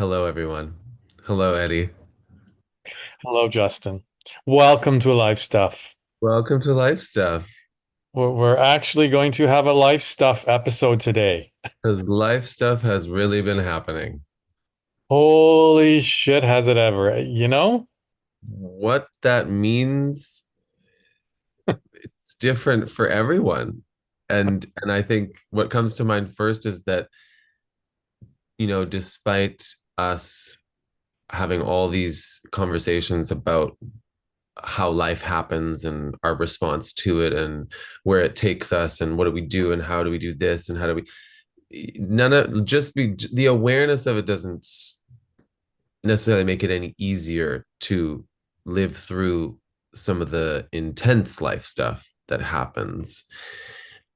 Hello, everyone. Hello, Eddie. Hello, Justin. Welcome to Life Stuff. Welcome to Life Stuff, We're actually going to have a Life Stuff episode today. because life stuff has really been happening. Holy shit, has it ever? You know? What that means, it's different for everyone. And I think what comes to mind first is that, despite us having all these conversations about how life happens and our response to it and where it takes us and what do we do and how do we do this and how do we none of just be the awareness of it doesn't necessarily make it any easier to live through some of the intense life stuff that happens.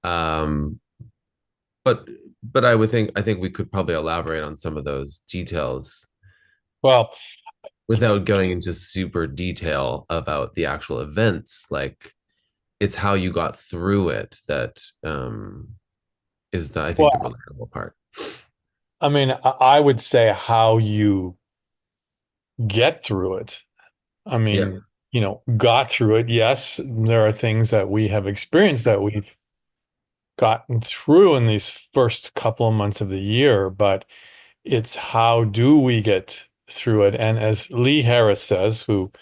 Um, but but I think we could probably elaborate on some of those details Well, without going into super detail about the actual events. Like it's how you got through it that is the I think the well, relatable part. I mean, I would say how you get through it. I Yeah. mean, got through it. Yes, there are things that we have experienced that we've gotten through in these first couple of months of the year, but it's how do we get through it? And as Lee Harris says, who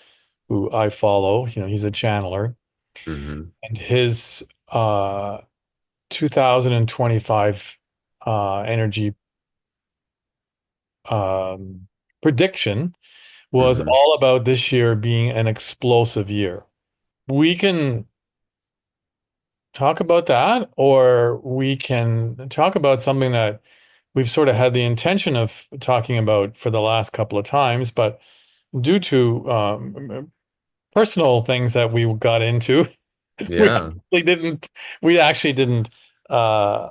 I follow. He's a channeler, Hmm. and his 2025 energy um, prediction was Hmm. all about this year being an explosive year. We can talk about that, or we can talk about something that we've sort of had the intention of talking about for the last couple of times, but due to personal things that we got into, We Yeah. actually didn't. We actually didn't uh,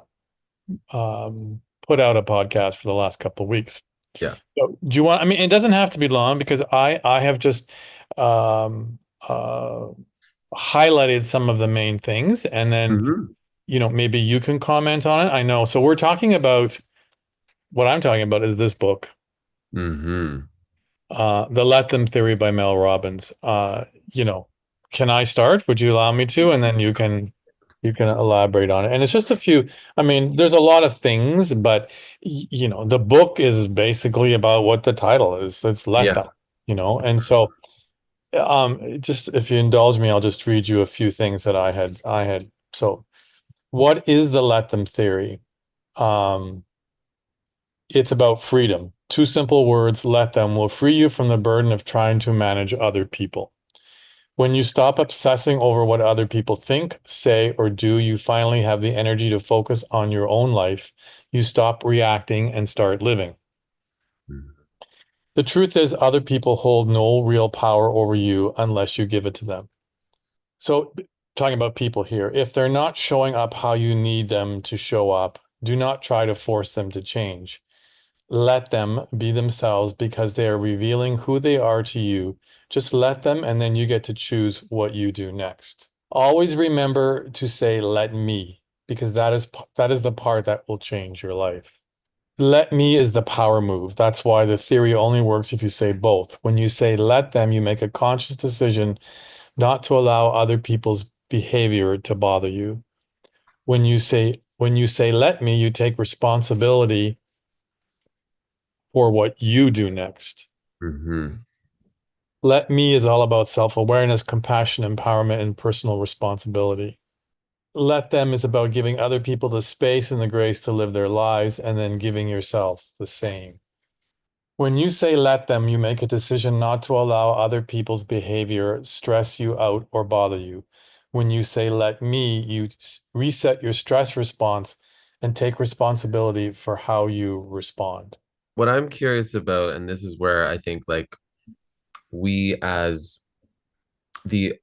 put out a podcast for the last couple of weeks. Yeah. So, do you want? I mean, it doesn't have to be long because I have just um, uh, highlighted some of the main things, and then Hmm. maybe you can comment on it. I know. So we're talking about what I'm talking about is this book. Hmm. The Let Them Theory by Mel Robbins. You know, can I start? Would you allow me to? And then you can elaborate on it. And it's just a few, I mean, there's a lot of things, but the book is basically about what the title is. It's Let Yeah. Them. And so just if you indulge me, I'll just read you a few things that I had. So what is the Let Them theory? Um, it's about freedom. Two simple words, let them, will free you from the burden of trying to manage other people. When you stop obsessing over what other people think, say, or do, you finally have the energy to focus on your own life. You stop reacting and start living. The truth is, other people hold no real power over you unless you give it to them. So, talking about people here, if they're not showing up how you need them to show up, do not try to force them to change. Let them be themselves because they are revealing who they are to you. Just let them, and then you get to choose what you do next. Always remember to say, let me, because that is the part that will change your life. Let me is the power move. That's why the theory only works if you say both. When you say let them, you make a conscious decision not to allow other people's behavior to bother you. When you say let me, you take responsibility for what you do next. Hmm. Let me is all about self-awareness, compassion, empowerment, and personal responsibility. Let them is about giving other people the space and the grace to live their lives and then giving yourself the same. When you say let them, you make a decision not to allow other people's behavior stress you out or bother you. When you say let me, you reset your stress response and take responsibility for how you respond. What I'm curious about, and this is where I think like we as the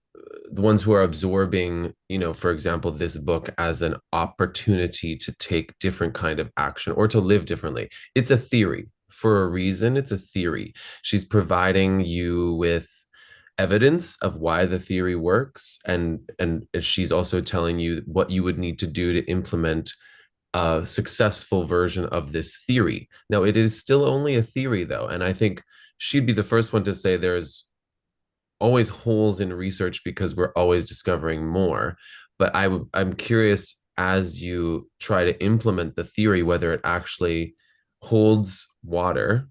the ones who are absorbing, for example, this book as an opportunity to take different kind of action or to live differently. It's a theory for a reason. It's a theory. She's providing you with evidence of why the theory works, and she's also telling you what you would need to do to implement a successful version of this theory. Now, it is still only a theory, though, and I think she'd be the first one to say there's always holes in research because we're always discovering more. But I'm curious as you try to implement the theory whether it actually holds water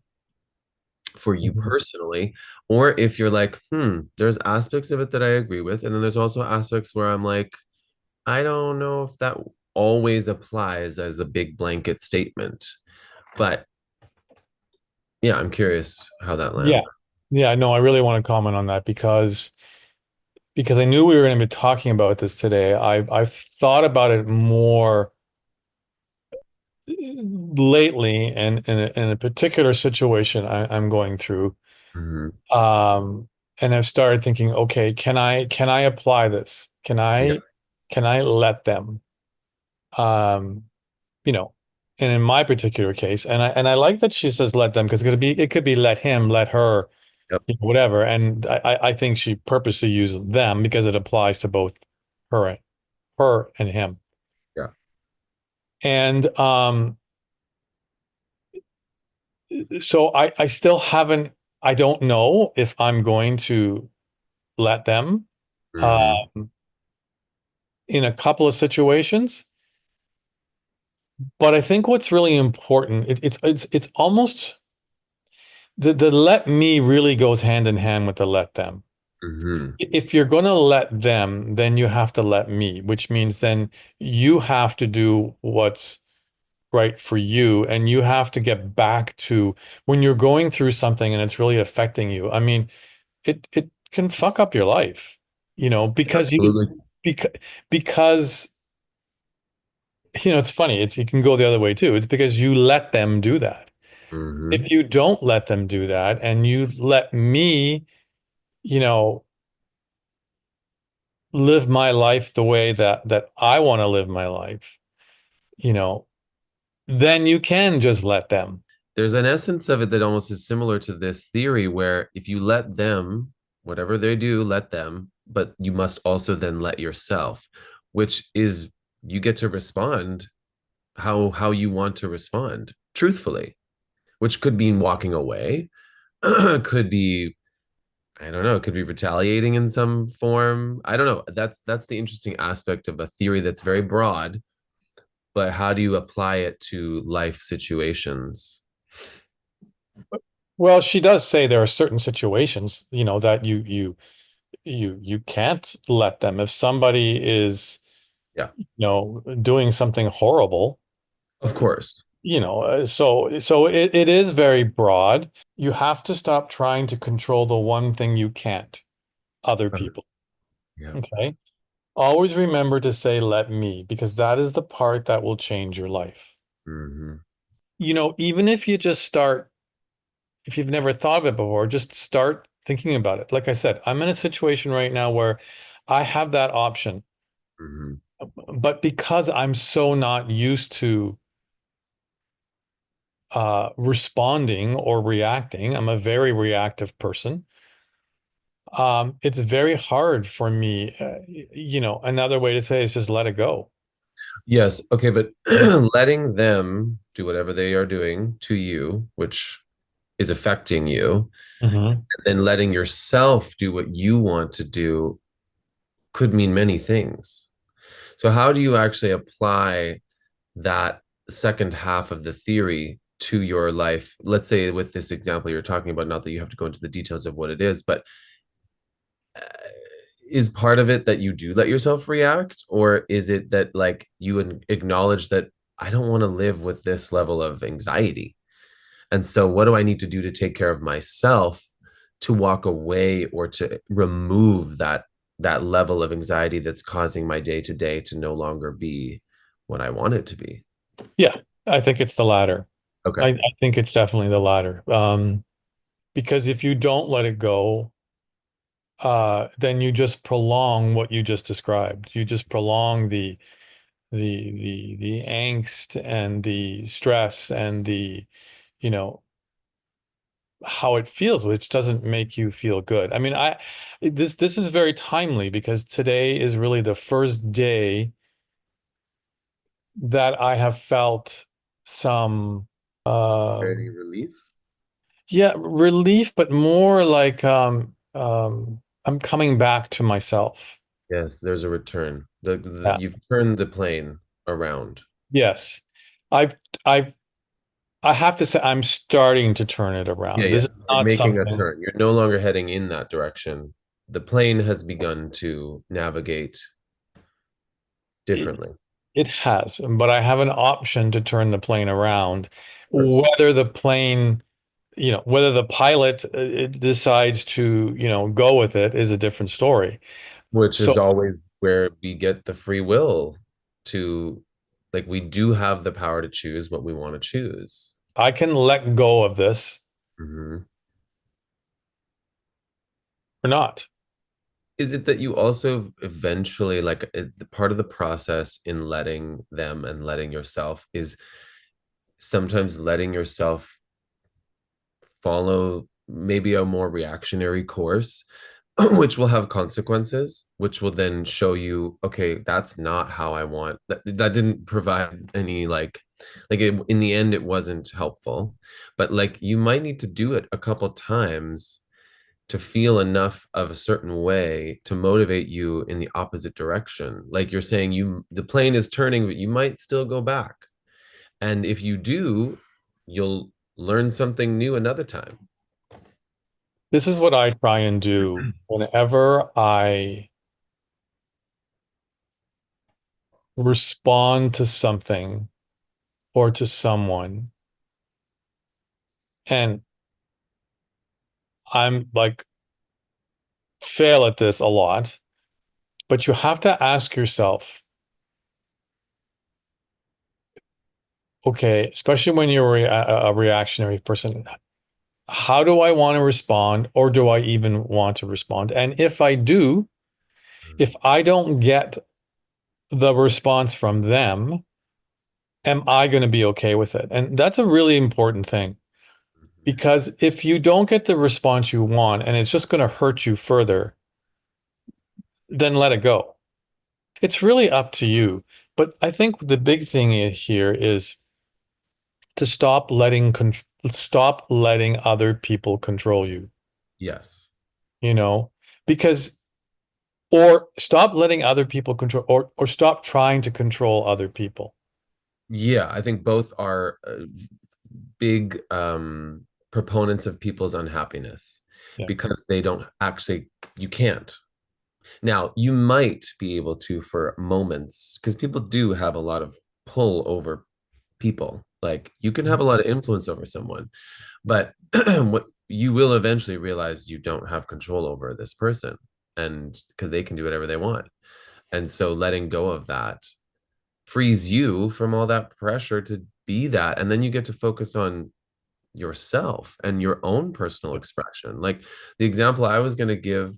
for you Mhm. personally, or if you're like, there's aspects of it that I agree with, and then there's also aspects where I'm like, I don't know if that always applies as a big blanket statement. But yeah, I'm curious how that Yeah. lands. Yeah, no, I really want to comment on that because I knew we were going to be talking about this today. I've thought about it more lately and in a particular situation I'm going through. Hmm. Um, and I've started thinking, okay, can I apply this? Yeah. Can I let them? Um, you know, and in my particular case, and I like that she says let them because it could be let him, let her, Yep. whatever. And I think she purposely used them because it applies to both her her and him. Yeah. And so I still haven't, I don't know if I'm going to let them Hmm. um, in a couple of situations. But I think what's really important, it's almost the let me really goes hand in hand with the let them. Hmm. If you're going to let them, then you have to let me, which means then you have to do what's right for you, and you have to get back to when you're going through something and it's really affecting you. I mean, it can fuck up your life, Absolutely. because because it's funny. It can go the other way too. It's because you let them do that. Hmm. If you don't let them do that and you let me, you know, live my life the way that I want to live my life, you know, then you can just let them. There's an essence of it that almost is similar to this theory where if you let them, whatever they do, let them, but you must also then let yourself, which is you get to respond how you want to respond truthfully, which could mean walking away, could be, I don't know, it could be retaliating in some form. I don't know. That's the interesting aspect of a theory that's very broad, but how do you apply it to life situations? Well, she does say there are certain situations, that you can't let them. If somebody is, Yeah, doing something horrible, of course. so it is very broad. You have to stop trying to control the one thing you can't, other people. Yeah. Okay. Always remember to say let me, because that is the part that will change your life. Hmm. Even if you just start, if you've never thought of it before, just start thinking about it. Like I said, I'm in a situation right now where I have that option, Hmm. but because I'm so not used to responding or reacting, I'm a very reactive person. It's very hard for me. Another way to say it is just let it go. Yes. Okay. But letting them do whatever they are doing to you, which is affecting you, Hmm. and then letting yourself do what you want to do could mean many things. So, how do you actually apply that second half of the theory to your life? Let's say, with this example you're talking about, not that you have to go into the details of what it is, but uh, is part of it that you do let yourself react, or is it that like you acknowledge that I don't want to live with this level of anxiety, and so what do I need to do to take care of myself to walk away or to remove that level of anxiety that's causing my day to day to no longer be what I want it to be? Yeah, I think it's the latter. Okay. I think it's definitely the latter. Because if you don't let it go, then you just prolong what you just described. You just prolong the angst and the stress and you know, how it feels, which doesn't make you feel good. I mean, this is very timely because today is really the first day that I have felt some Any um relief? yeah, relief, but more like I'm coming back to myself. Yes, there's a return. Yeah. You've turned the plane around. Yes. I've I've I have to say I'm starting to turn it Yeah, around. This yeah. is You're not making a something turn. You're no longer heading in that direction. The plane has begun to navigate it, differently. it has, but I have an option to turn the plane around. Of course. Whether the plane, whether the pilot it decides to, go with it is a different story. Which So is always where we get the free will to, like, we do have the power to choose what we want to choose. I can let go of this Mhm. or not. Is it that you also eventually, like, the part of the process in letting them and letting yourself is sometimes letting yourself follow maybe a more reactionary course, which will have consequences, which will then show you, okay, that's not how I want that didn't provide any in the end it wasn't helpful, but like you might need to do it a couple times to feel enough of a certain way to motivate you in the opposite direction. Like you're saying, the plane is turning, but you might still go back. And if you do, you'll learn something new another time. This is what I try and do whenever I respond to something or to someone. And I'm like, fail at this a lot, but you have to ask yourself, okay, especially when you're a reactionary person, how do I want to respond, or do I even want to respond? And if I do, if I don't get the response from them, am I going to be okay with it? And that's a really important thing because if you don't get the response you want and it's just going to hurt you further, then let it go. It's really up to you. But I think the big thing here is to stop letting other people control you, Yes. you know, because or stop letting other people control or stop trying to control other people. Yeah, I think both are big proponents of people's unhappiness Yeah. because they don't actually, you can't. Now, you might be able to for moments because people do have a lot of pull over people. Like you can have a lot of influence over someone, but what you will eventually realize you don't have control over this person and because they can do whatever they want. And so letting go of that frees you from all that pressure to be that. And then you get to focus on yourself and your own personal expression. Like the example I was going to give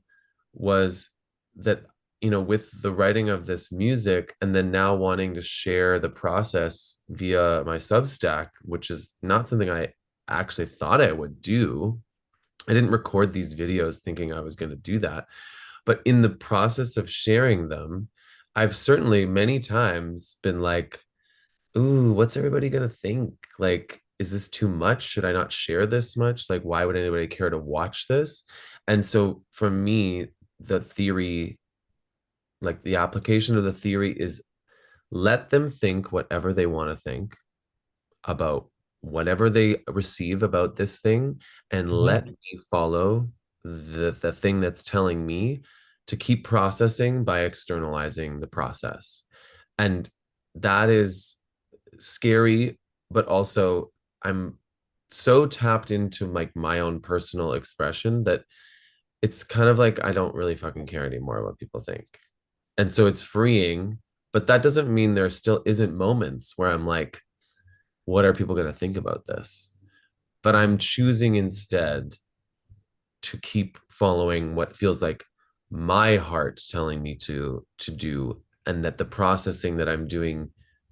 was that, with the writing of this music and then now wanting to share the process via my Substack, which is not something I actually thought I would do. I didn't record these videos thinking I was going to do that. But in the process of sharing them, I've certainly many times been like, ooh, what's everybody gonna think? Like, is this too much? Should I not share this much? Like, why would anybody care to watch this? And so for me, the theory, like the application of the theory is let them think whatever they want to think about whatever they receive about this thing and Mhm. let me follow the thing that's telling me to keep processing by externalizing the process. And that is scary, but also I'm so tapped into like my own personal expression that it's kind of like I don't really fucking care anymore what people think. And so it's freeing, but that doesn't mean there still isn't moments where I'm like, what are people going to think about this? But I'm choosing instead to keep following what feels like my heart telling me to do, and that the processing that I'm doing,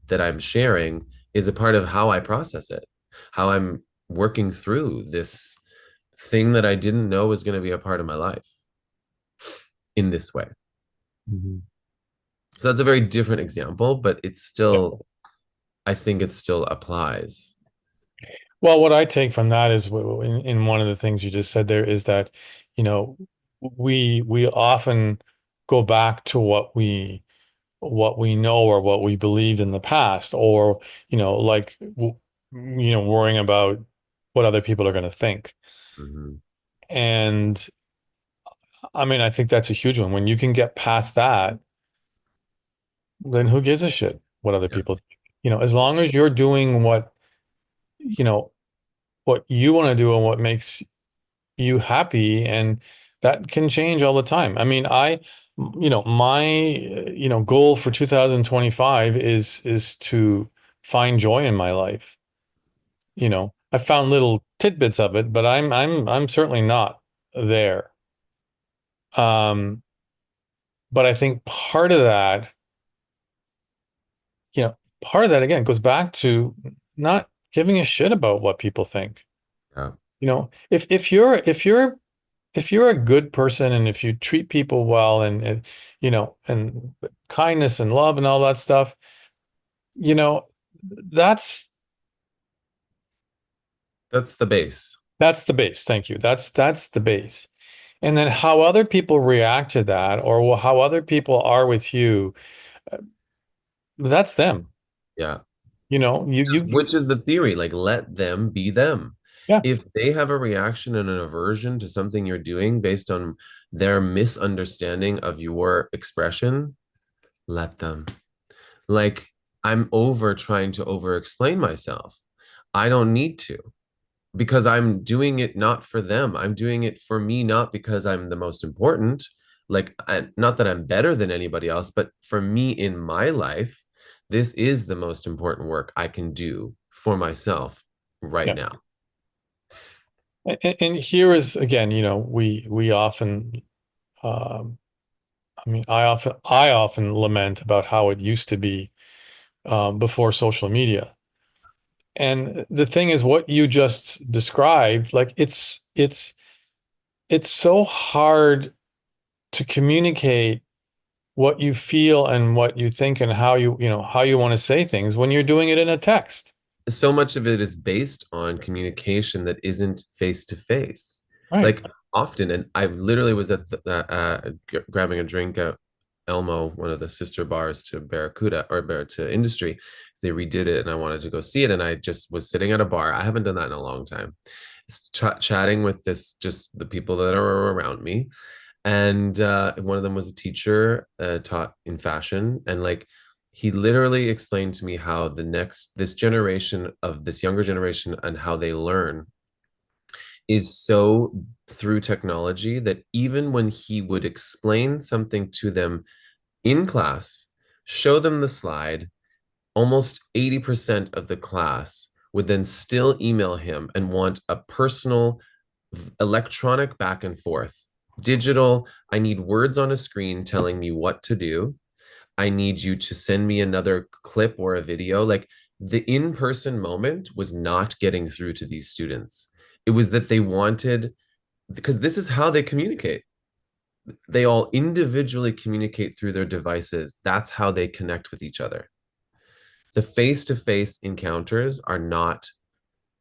that I'm sharing, is a part of how I process it, how I'm working through this thing that I didn't know was going to be a part of my life in this way. Mhm. So that's a very different example, but it's Yeah. still I think it still applies. Well, what I take from that is in one of the things you just said there is that, you know, we often go back to what we know or what we believed in the past, or, like, worrying about what other people are going to think. Hmm. And I mean, I think that's a huge one. When you can get past that, then who gives a shit what other Yeah. people think? As long as you're doing you know, what you want to do and what makes you happy, and that can change all the time. I mean, my goal for 2025 is to find joy in my life. I found little tidbits of it, but I'm certainly not there. Um, but I think you know, part of that again goes back to not giving a shit about what people think. Yeah. If you're a good person, and if you treat people well, and kindness and love and all that stuff, you know, that's That's the base. that's the base. Thank you. That's the base. And then how other people react to that, or how other people are with you, uh, that's them. Yeah. You know, Which is the theory, like let them be them. yeah, If they have a reaction and an aversion to something you're doing based on their misunderstanding of your expression, let them. Like, I'm over trying to over explain myself. I don't need to, because I'm doing it not for them. I'm doing it for me, not because I'm the most important. Like, not that I'm better than anybody else, but for me in my life, this is the most important work I can do for myself right yeah. now. And here is again, we often, um, I mean, I often lament about how it used to be, before social media. And the thing is, what you just described, like, it's so hard to communicate what you feel and what you think, and how you want to say things when you're doing it in a text. So much of it is based on communication that isn't face to face. Right. Like, often, and I literally was at grabbing a drink at Elmo, one of the sister bars to Barracuda, or to Industry. They redid it, and I wanted to go see it. And I just was sitting at a bar. I haven't done that in a long time. Chatting with just the people that are around me, and one of them was a teacher, taught in fashion, and like, he literally explained to me how this generation of this younger generation and how they learn is so through technology, that even when he would explain something to them in class, show them the slide, almost 80% of the class would then still email him and want a personal electronic back and forth. Digital, I need words on a screen telling me what to do. I need you to send me another clip or a video. Like, the in person moment was not getting through to these students. It was that they wanted, because this is how they communicate. They all individually communicate through their devices. That's how they connect with each other. The face to face encounters are not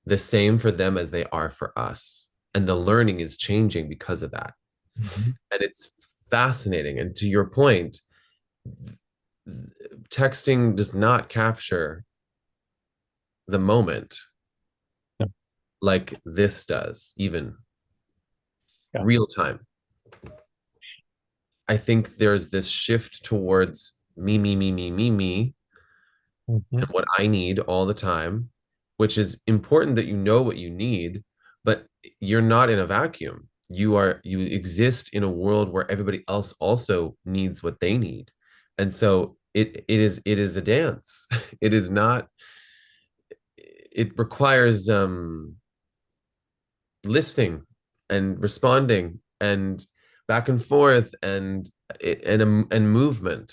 the same for them as they are for us. And the learning is changing because of that. Mhm. And it's fascinating. And to your point, texting does not capture the moment Yeah. like this does, even Yeah. real time. I think there's this shift towards me, me, me, me, me, me, Mhm. and what I need all the time, which is important that you know what you need, but you're not in a vacuum. You exist in a world where everybody else also needs what they need. And so it is a dance. It is not, it requires listening and responding and back and forth, and movement,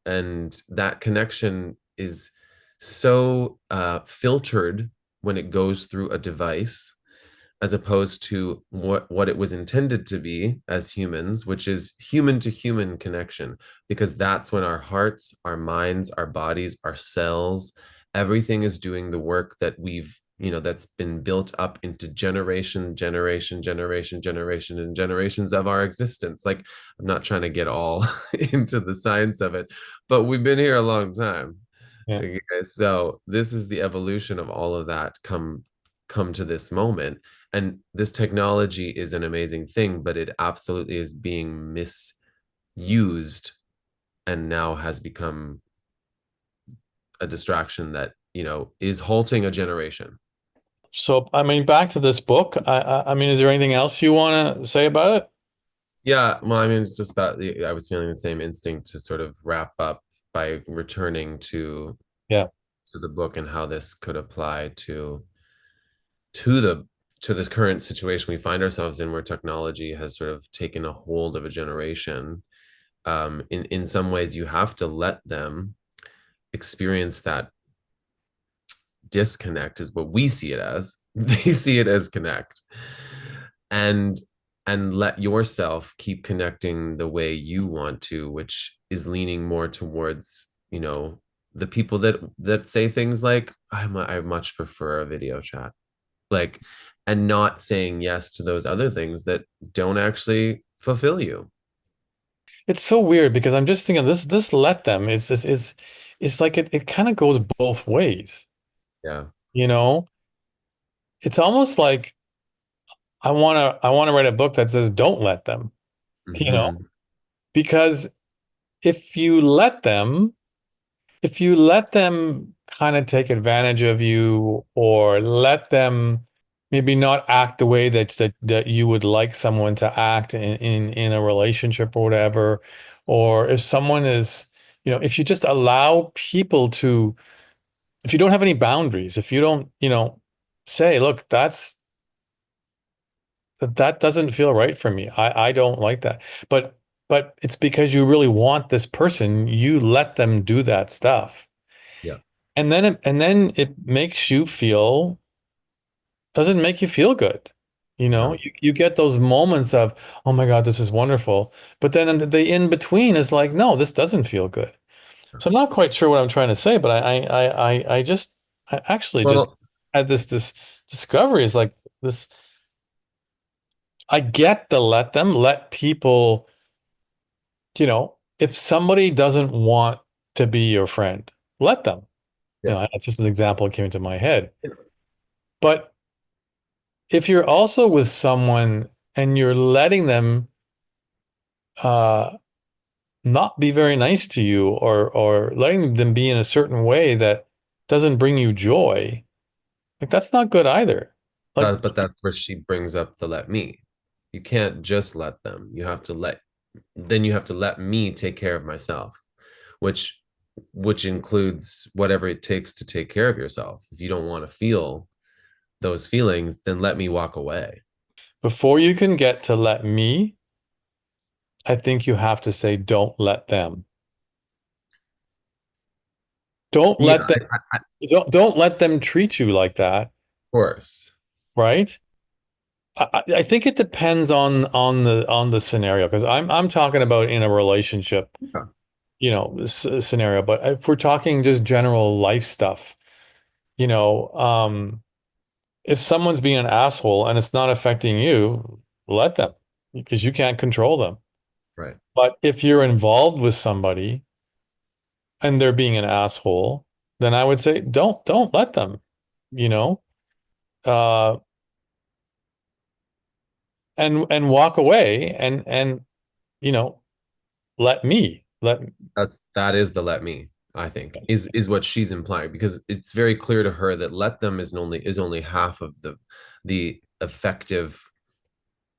and that connection is so filtered when it goes through a device, as opposed to what it was intended to be as humans, which is human to human connection, because that's when our hearts, our minds, our bodies, our cells, Everything is doing the work that that's been built up into generation and generations of our existence. Like, I'm not trying to get all into the science of it, but we've been here a long time. Yeah. Okay, so this is the evolution of all of that come to this moment. And this technology is an amazing thing, but it absolutely is being misused and now has become a distraction that, is halting a generation. So, I mean, back to this book. I mean, is there anything else you want to say about it? Yeah, well, I mean, it's just that I was feeling the same instinct to sort of wrap up by returning Yeah. to the book and how this could apply to the to this current situation we find ourselves in, where technology has sort of taken a hold of a generation. In some ways, you have to let them experience that disconnect, is what we see it as. They see it as connect, and let yourself keep connecting the way you want to, which is leaning more towards, the people that say things like, I much prefer a video chat, like, and not saying yes to those other things that don't actually fulfill you. It's so weird because I'm just thinking this let them. It's like it kind of goes both ways, Yeah. you know? It's almost like I wanna write a book that says don't let them, you know? Hmm. Because if you let them, if you let them kind of take advantage of you or let them maybe not act the way that you would like someone to act in a relationship or whatever, or if someone is, if you just allow people to, if you don't have any boundaries, if you don't, say, look, that doesn't feel right for me. I don't like that. But it's because you really want this person, you let them do that stuff. Yeah. And then it makes you feel, doesn't make you feel good. No. You get those moments of, oh my God, this is wonderful. But then the in between is like, no, this doesn't feel good. So I'm not quite sure what I'm trying to say, but I actually just Well, had this discovery is like this. I get the let people, if somebody doesn't want to be your friend, let them. yeah. That's just an example that came into my head. But if you're also with someone and you're letting them uh not be very nice to you or letting them be in a certain way that doesn't bring you joy, like that's not good either. Like But that's where she brings up the let me. You can't just let them. You have to let me take care of myself, which includes whatever it takes to take care of yourself. If you don't want to feel those feelings, then let me walk away. before you can get to let me, I think you have to say don't let them. Don't Yeah, let them don't let them treat you like that, of course. right? I think it depends on the scenario because I'm talking about in a relationship, Yeah, scenario. But if we're talking just general life stuff, you know, um, if someone's being an asshole and it's not affecting you, let them because you can't control them. right. But if you're involved with somebody and they're being an asshole, then I would say don't let them, you know, uh, and walk away and you know let That is the let me, I think, is what she's implying, because it's very clear to her that let them is only half of the effective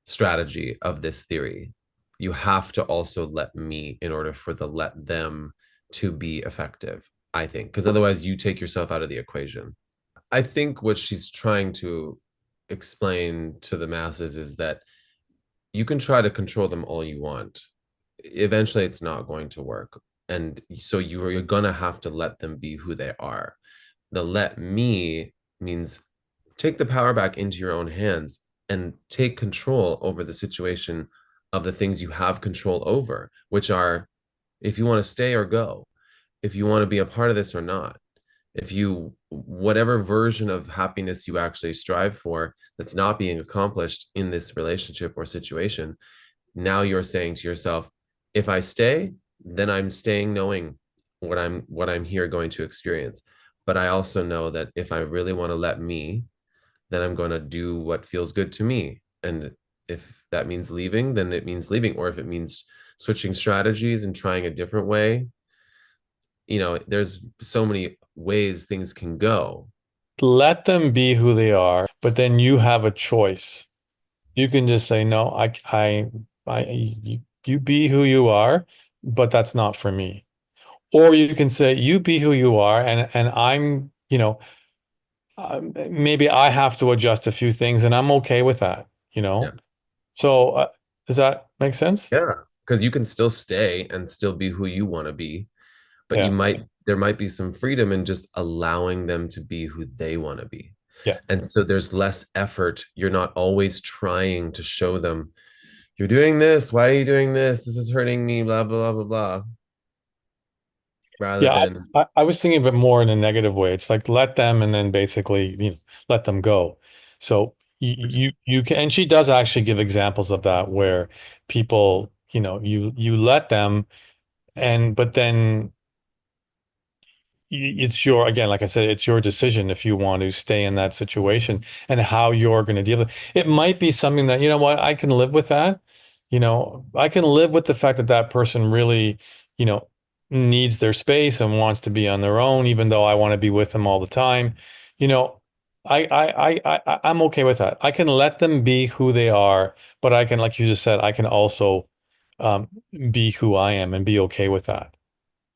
strategy of this theory. You have to also let me in order for the let them to be effective, I think, because otherwise you take yourself out of the equation. I think what she's trying to explain to the masses is that you can try to control them all you want. Eventually, it's not going to work. And so you're going to have to let them be who they are. The let me means take the power back into your own hands and take control over the situation of the things you have control over, which are if you want to stay or go, if you want to be a part of this or not. If you, whatever version of happiness you actually strive for that's not being accomplished in this relationship or situation, now you're saying to yourself, if I stay, then I'm staying knowing what I'm here going to experience. But I also know that if I really want to let me, then I'm going to do what feels good to me. And if that means leaving, then it means leaving. Or if it means switching strategies and trying a different way, there's so many ways things can go. Let them be who they are, but then you have a choice. You can just say, no, you be who you are, but that's not for me. Or you can say, you be who you are, and I'm, maybe I have to adjust a few things, and I'm okay with that, you Yeah. know? So, does that make sense? Yeah. Because you can still stay and still be who you want to be, but Yeah. there might be some freedom in just allowing them to be who they want to be. Yeah. And so there's less effort. You're not always trying to show them, you're doing this. Why are you doing this? This is hurting me, blah, blah, blah, blah, blah. Rather Yeah, than, I was thinking of it more in a negative way. It's like let them and then basically, let them go. So you can, and she does actually give examples of that where people, you let them and but then it's your, again, like I said, it's your decision if you want to stay in that situation and how you're going to deal with it. It might be something that, you know what, I can live with that. I can live with the fact that that person really, you know, needs their space and wants to be on their own, even though I want to be with them all the time. You know, I'm okay with that. I can let them be who they are, but I can, like you just said, I can also um, be who I am and be okay with that.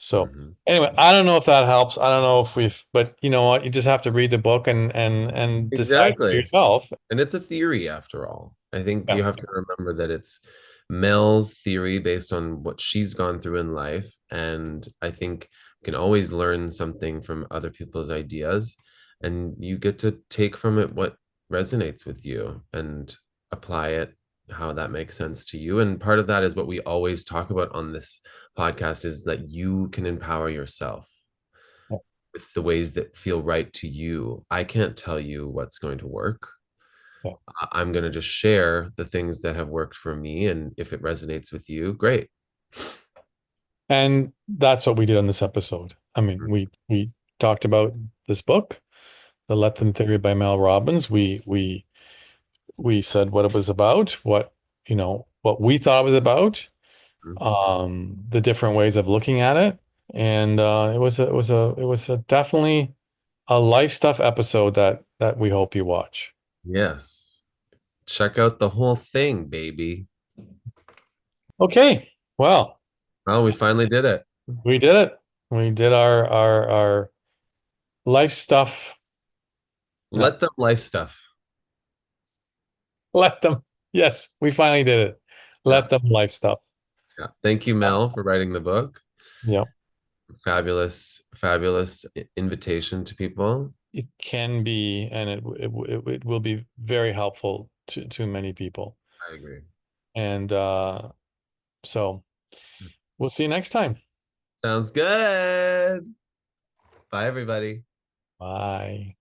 So Mhm. anyway, I don't know if that helps. I don't know if but you know what? You just have to read the book and decide for Exactly. yourself. And it's a theory after all. I think Yeah, you have to remember that it's Mel's theory based on what she's gone through in life. And I think you can always learn something from other people's ideas. And you get to take from it what resonates with you and apply it how that makes sense to you. And part of that is what we always talk about on this podcast is that you can empower yourself yeah, with the ways that feel right to you. I can't tell you what's going to work. yeah. I'm going to just share the things that have worked for me. And if it resonates with you, great. And that's what we did on this episode. I mean, we talked about this book, The Let Them Theory by Mel Robbins. We said what it was about, what we thought it was about, the different ways of looking at it. And it was a definitely a life stuff episode that we hope you watch. Yes. Check out the whole thing, baby. Okay. Well, Oh, we finally did it. we did it. We did our life stuff. No, Let them life stuff. let them. Yes, we finally did it. Yeah. Let them life stuff. Yeah. Thank you, Mel, for writing the book. Yeah. Fabulous, fabulous invitation to people. It can be, and it will be very helpful to many people. I agree. And so we'll see you next time. Sounds good. Bye, everybody. Bye.